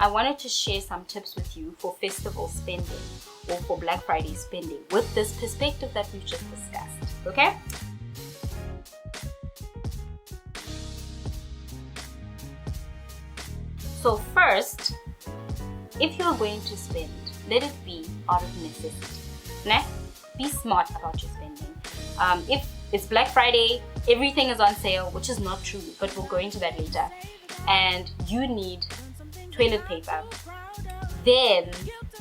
I wanted to share some tips with you for festival spending or for Black Friday spending with this perspective that we've just discussed, okay? So first, if you're going to spend, let it be out of necessity. Nah? Be smart about your spending. If it's Black Friday, everything is on sale, which is not true, but we'll go into that later, and you need toilet paper, then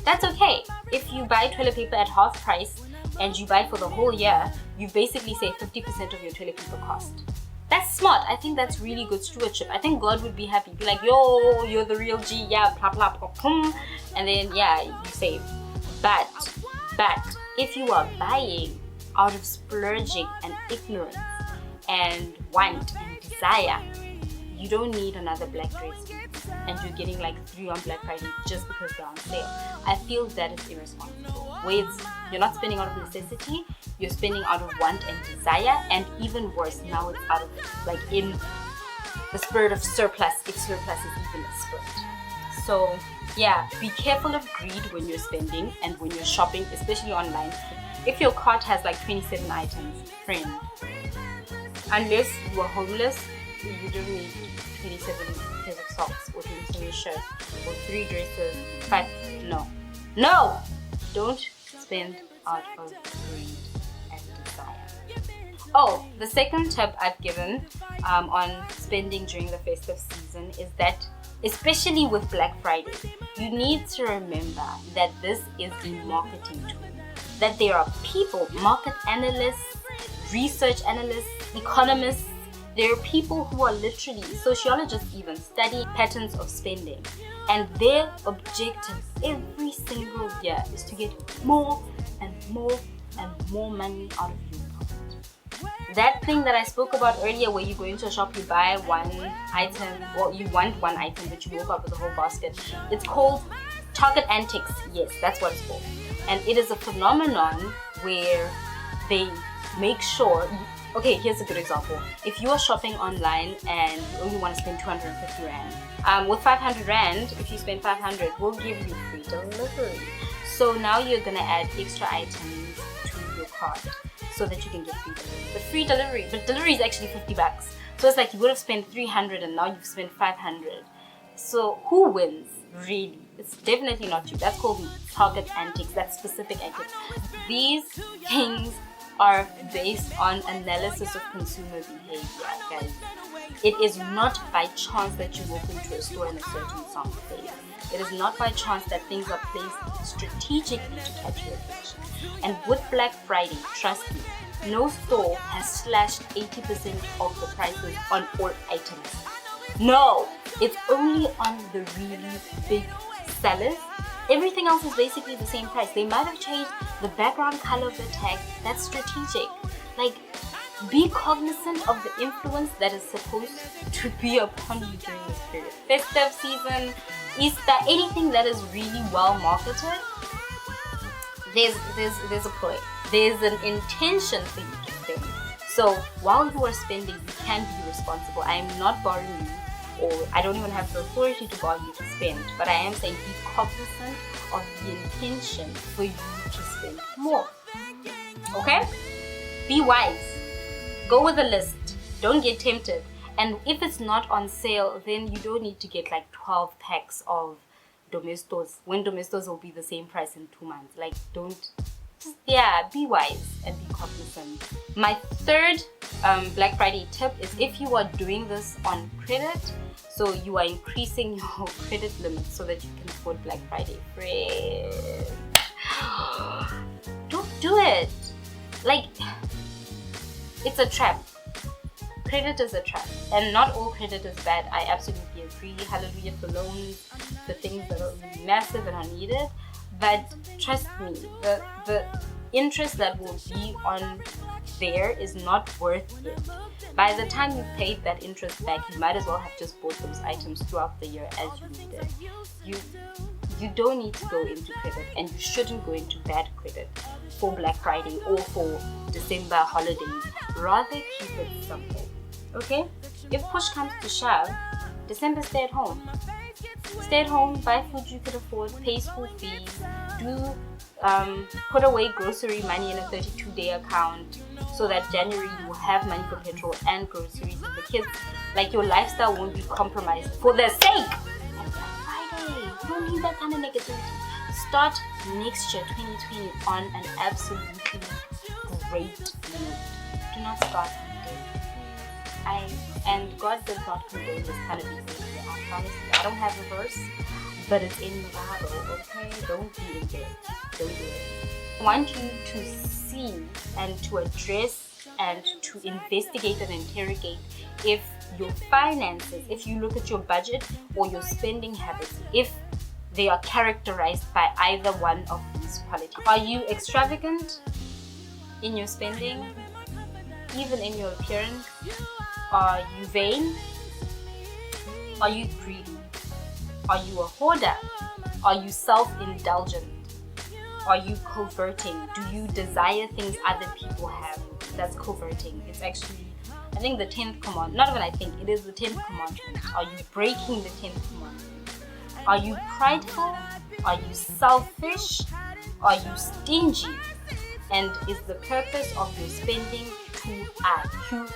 that's okay. If you buy toilet paper at half price and you buy for the whole year, you basically save 50% of your toilet paper cost. That's smart. I think that's really good stewardship. I think God would be happy. Be like, yo, you're the real G, yeah, blah, blah, blah, blah. And then, yeah, you save. But if you are buying out of splurging and ignorance and want and desire, you don't need another black dress and you're getting like 3 on Black Friday just because they're on sale. I feel that is irresponsible. Where you're not spending out of necessity, you're spending out of want and desire, and even worse, now it's out of like in the spirit of surplus, if surplus is even a spirit. So yeah, be careful of greed when you're spending and when you're shopping, especially online. If your cart has like 27 items, friend, unless you are homeless, you don't need 27 pairs of socks or 27 shirts or 3 dresses. But no, don't spend out of greed and desire. Oh, the second tip I've given on spending during the festive season is that, especially with Black Friday, you need to remember that this is a marketing tool. That there are people, market analysts, research analysts, economists, there are people who are literally, sociologists even, study patterns of spending. And their objective every single year is to get more and more and more money out of your pocket. That thing that I spoke about earlier, where you go into a shop, you buy one item, or you want one item, but you walk out with a whole basket. It's called target antics. Yes, that's what it's called. And it is a phenomenon where they make sure. Okay, here's a good example. If you are shopping online and you only want to spend 250 Rand, with 500 Rand, if you spend 500, we'll give you free delivery. So now you're going to add extra items to your cart so that you can get free delivery. But delivery is actually 50 bucks. So it's like you would have spent 300 and now you've spent 500. So who wins, really? It's definitely not you. That's called target antics. That's specific antics. These things are based on analysis of consumer behavior, guys. It is not by chance that you walk into a store and a certain song plays. It is not by chance that things are placed strategically to catch your attention. And with Black Friday, trust me, no store has slashed 80% of the prices on all items. No, it's only on the really big sellers. Everything else is basically the same price. They might have changed the background color of the tag. That's strategic. Like, be cognizant of the influence that is supposed to be upon you during this period. Festive season, Easter, anything that is really well marketed, there's a play. There's an intention for you to spend. So while you are spending, you can be responsible. I am not borrowing you, or I don't even have the authority to borrow you to spend, but I am saying be cognizant of the intention for you to spend more. Okay? Be wise. Go with a list. Don't get tempted. And if it's not on sale, then you don't need to get like 12 packs of Domestos, when Domestos will be the same price in 2 months. Like, be wise and be cognizant. My third Black Friday tip is, if you are doing this on credit, so you are increasing your credit limit so that you can afford Black Friday. Don't do it. Like, it's a trap. Credit is a trap, and not all credit is bad. I absolutely agree. Hallelujah for loans, the things that are really massive and are needed. But trust me, the interest that will be on there is not worth it. By the time you've paid that interest back, you might as well have just bought those items throughout the year as you needed. You don't need to go into credit, and you shouldn't go into bad credit for Black Friday or for December holidays. Rather keep it simple. Okay? If push comes to shove, December stay at home. stay at home, buy food you can afford, pay school fees, put away grocery money in a 32-day account so that January you will have money for petrol and groceries, and the kids, like, your lifestyle won't be compromised for their sake. And Black Friday, you don't need that kind of negativity. Start next year, 2020, on an absolutely great note. Do not start on day. And God does not condone this kind of behavior. I promise you. I don't have a verse, but it's in the Bible, okay? Don't be in there. Don't do it. I want you to see and to address and to investigate and interrogate if your finances, if you look at your budget or your spending habits, if they are characterized by either one of these qualities. Are you extravagant in your spending, even in your appearance? Are you vain? Are you greedy? Are you a hoarder? Are you self-indulgent? Are you coveting? Do you desire things other people have? That's coveting. It's actually, I think, the 10th commandment. Not even I think, it is the 10th commandment. Are you breaking the 10th commandment? Are you prideful? Are you selfish? Are you stingy? And is the purpose of your spending to accumulate?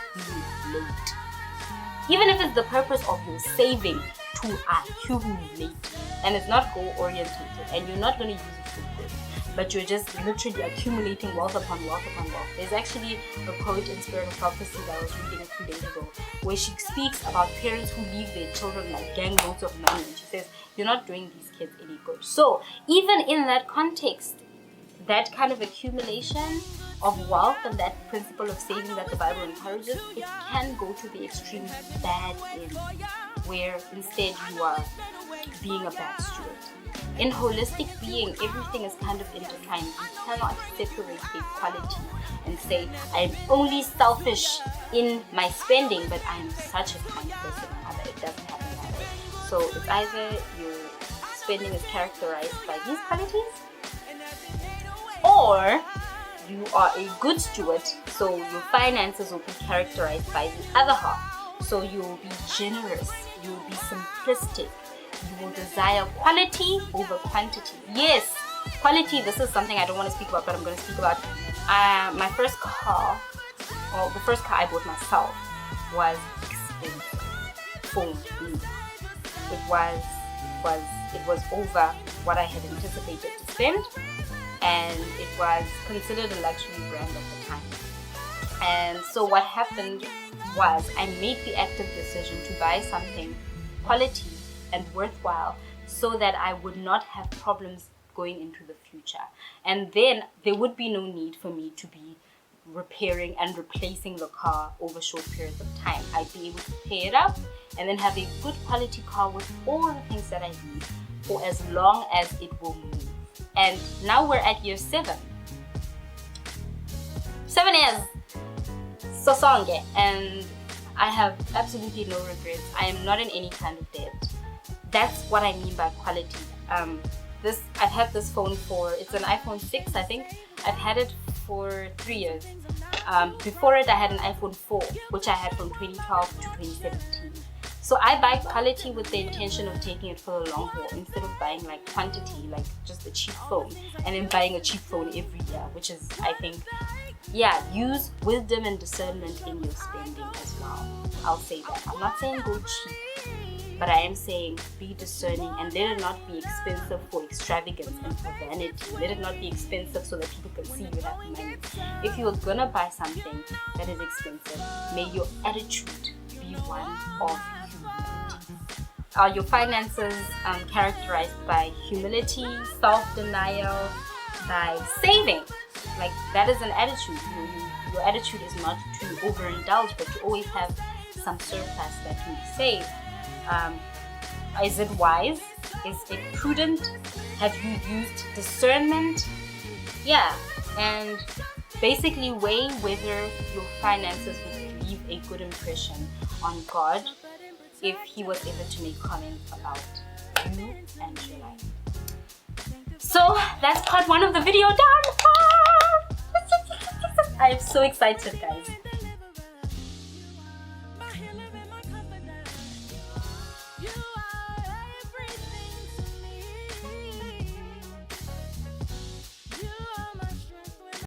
Even if it's the purpose of your saving to accumulate, and it's not goal orientated, and you're not going to use it for good, but you're just literally accumulating wealth upon wealth upon wealth. There's actually a quote in Spirit of Prophecy that I was reading a few days ago, where she speaks about parents who leave their children like gang loads of money, and she says, you're not doing these kids any good. So even in that context, that kind of accumulation of wealth and that principle of saving that the Bible encourages, it can go to the extreme bad end, where instead you are being a bad steward. In holistic being, everything is kind of intertwined. You cannot separate equality and say, I'm only selfish in my spending, but I'm such a kind person and other. It doesn't happen that way. So it's either your spending is characterized by these qualities, or you are a good steward, so your finances will be characterized by the other half. So you will be generous, you will be simplistic, you will desire quality over quantity. Yes, quality, this is something I don't want to speak about, but I'm going to speak about. My first car, or the first car I bought myself, was expensive for me. It was over what I had anticipated to spend, and it was considered a luxury brand at the time. And so what happened was I made the active decision to buy something quality and worthwhile so that I would not have problems going into the future. And then there would be no need for me to be repairing and replacing the car over short periods of time. I'd be able to pay it up and then have a good quality car with all the things that I need for as long as it will move. And now we're at year 7. 7 years. Sosonge. And I have absolutely no regrets. I am not in any kind of debt. That's what I mean by quality. I've had this phone it's an iPhone 6, I think. I've had it for 3 years. Before it, I had an iPhone 4, which I had from 2012 to 2017. So I buy quality with the intention of taking it for the long haul, instead of buying like quantity, like just a cheap phone, and then buying a cheap phone every year, which is, I think, use wisdom and discernment in your spending as well. I'll say that. I'm not saying go cheap, but I am saying be discerning, and let it not be expensive for extravagance and for vanity. Let it not be expensive so that people can see you have money. If you're gonna buy something that is expensive, may your attitude be one of humility. Are your finances characterized by humility, self-denial, by saving? Like, that is an attitude. Your attitude is not to overindulge, but to always have some surplus that can be saved. Is it wise? Is it prudent? Have you used discernment? Yeah, and basically weigh whether your finances will leave a good impression on God if He was ever to make comments about you and your life. So that's part 1 of the video done. I'm so excited, guys.